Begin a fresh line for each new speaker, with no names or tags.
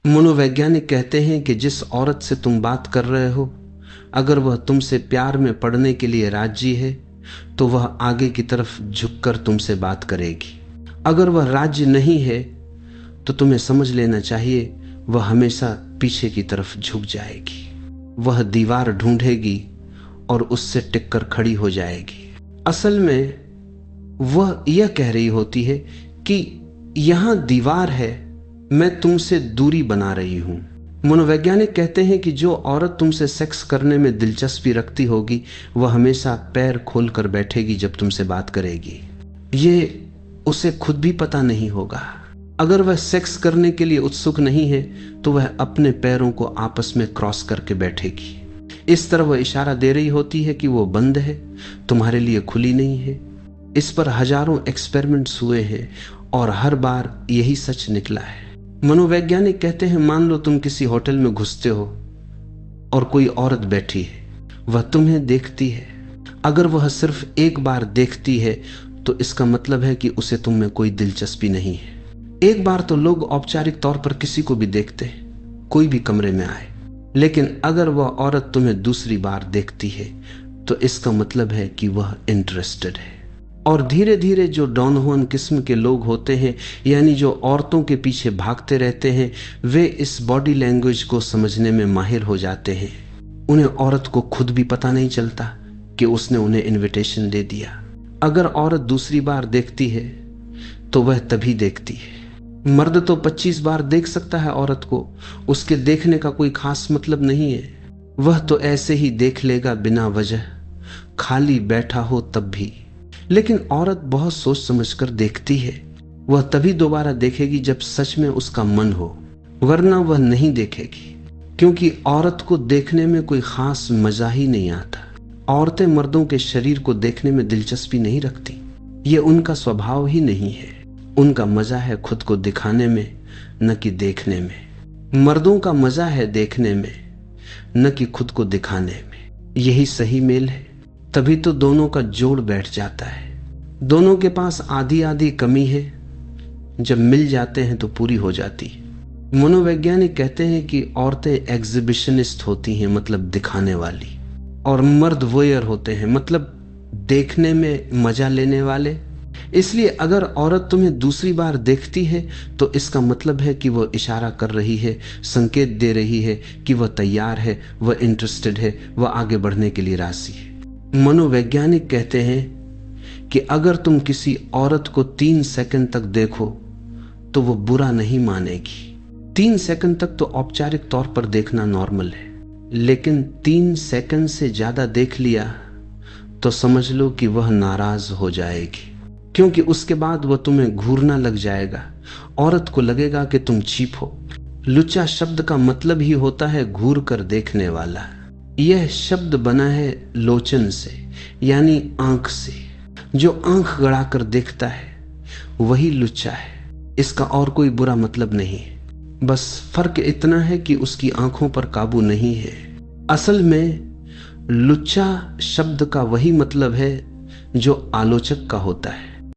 मनोवैज्ञानिक कहते हैं कि जिस औरत से तुम बात कर रहे हो, अगर वह तुमसे प्यार में पड़ने के लिए राजी है तो वह आगे की तरफ झुककर तुमसे बात करेगी। अगर वह राजी नहीं है तो तुम्हें समझ लेना चाहिए वह हमेशा पीछे की तरफ झुक जाएगी। वह दीवार ढूंढेगी और उससे टिककर खड़ी हो जाएगी। असल में वह यह कह रही होती है कि यहां दीवार है, मैं तुमसे दूरी बना रही हूं। मनोवैज्ञानिक कहते हैं कि जो औरत तुमसे सेक्स करने में दिलचस्पी रखती होगी वह हमेशा पैर खोलकर बैठेगी जब तुमसे बात करेगी। ये उसे खुद भी पता नहीं होगा। अगर वह सेक्स करने के लिए उत्सुक नहीं है तो वह अपने पैरों को आपस में क्रॉस करके बैठेगी। इस तरह वह इशारा दे रही होती है कि वो बंद है, तुम्हारे लिए खुली नहीं है। इस पर हजारों एक्सपेरिमेंट्स हुए हैं और हर बार यही सच निकला है। मनोवैज्ञानिक कहते हैं, मान लो तुम किसी होटल में घुसते हो और कोई औरत बैठी है, वह तुम्हें देखती है। अगर वह सिर्फ एक बार देखती है तो इसका मतलब है कि उसे तुम में कोई दिलचस्पी नहीं है। एक बार तो लोग औपचारिक तौर पर किसी को भी देखते हैं, कोई भी कमरे में आए, लेकिन अगर वह औरत तुम्हें दूसरी बार देखती है तो इसका मतलब है कि वह इंटरेस्टेड है। और धीरे धीरे जो डॉन हुआन किस्म के लोग होते हैं, यानी जो औरतों के पीछे भागते रहते हैं, वे इस बॉडी लैंग्वेज को समझने में माहिर हो जाते हैं। उन्हें औरत को खुद भी पता नहीं चलता कि उसने उन्हें इनविटेशन दे दिया। अगर औरत दूसरी बार देखती है तो वह तभी देखती है। मर्द तो 25 बार देख सकता है औरत को, उसके देखने का कोई खास मतलब नहीं है। वह तो ऐसे ही देख लेगा बिना वजह, खाली बैठा हो तब भी। लेकिन औरत बहुत सोच समझकर देखती है। वह तभी दोबारा देखेगी जब सच में उसका मन हो, वरना वह नहीं देखेगी, क्योंकि औरत को देखने में कोई खास मजा ही नहीं आता। औरतें मर्दों के शरीर को देखने में दिलचस्पी नहीं रखती, ये उनका स्वभाव ही नहीं है। उनका मजा है खुद को दिखाने में, न कि देखने में। मर्दों का मजा है देखने में, न कि खुद को दिखाने में। यही सही मेल है, तभी तो दोनों का जोड़ बैठ जाता है। दोनों के पास आधी आधी कमी है, जब मिल जाते हैं तो पूरी हो जाती है। मनोवैज्ञानिक कहते हैं कि औरतें एग्जिबिशनिस्ट होती हैं, मतलब दिखाने वाली, और मर्द वोयर होते हैं, मतलब देखने में मजा लेने वाले। इसलिए अगर औरत तुम्हें दूसरी बार देखती है तो इसका मतलब है कि वह इशारा कर रही है, संकेत दे रही है कि वह तैयार है, वह इंटरेस्टेड है, वह आगे बढ़ने के लिए राजी है। मनोवैज्ञानिक कहते हैं कि अगर तुम किसी औरत को 3 सेकंड तक देखो तो वह बुरा नहीं मानेगी। 3 सेकंड तक तो औपचारिक तौर पर देखना नॉर्मल है, लेकिन 3 सेकंड से ज्यादा देख लिया तो समझ लो कि वह नाराज हो जाएगी, क्योंकि उसके बाद वह तुम्हें घूरना लग जाएगा। औरत को लगेगा कि तुम चीप हो। लुच्चा शब्द का मतलब ही होता है घूर कर देखने वाला। यह शब्द बना है लोचन से, यानी आंख से। जो आंख गड़ाकर देखता है वही लुच्चा है। इसका और कोई बुरा मतलब नहीं, बस फर्क इतना है कि उसकी आंखों पर काबू नहीं है। असल में लुच्चा शब्द का वही मतलब है जो आलोचक का होता है।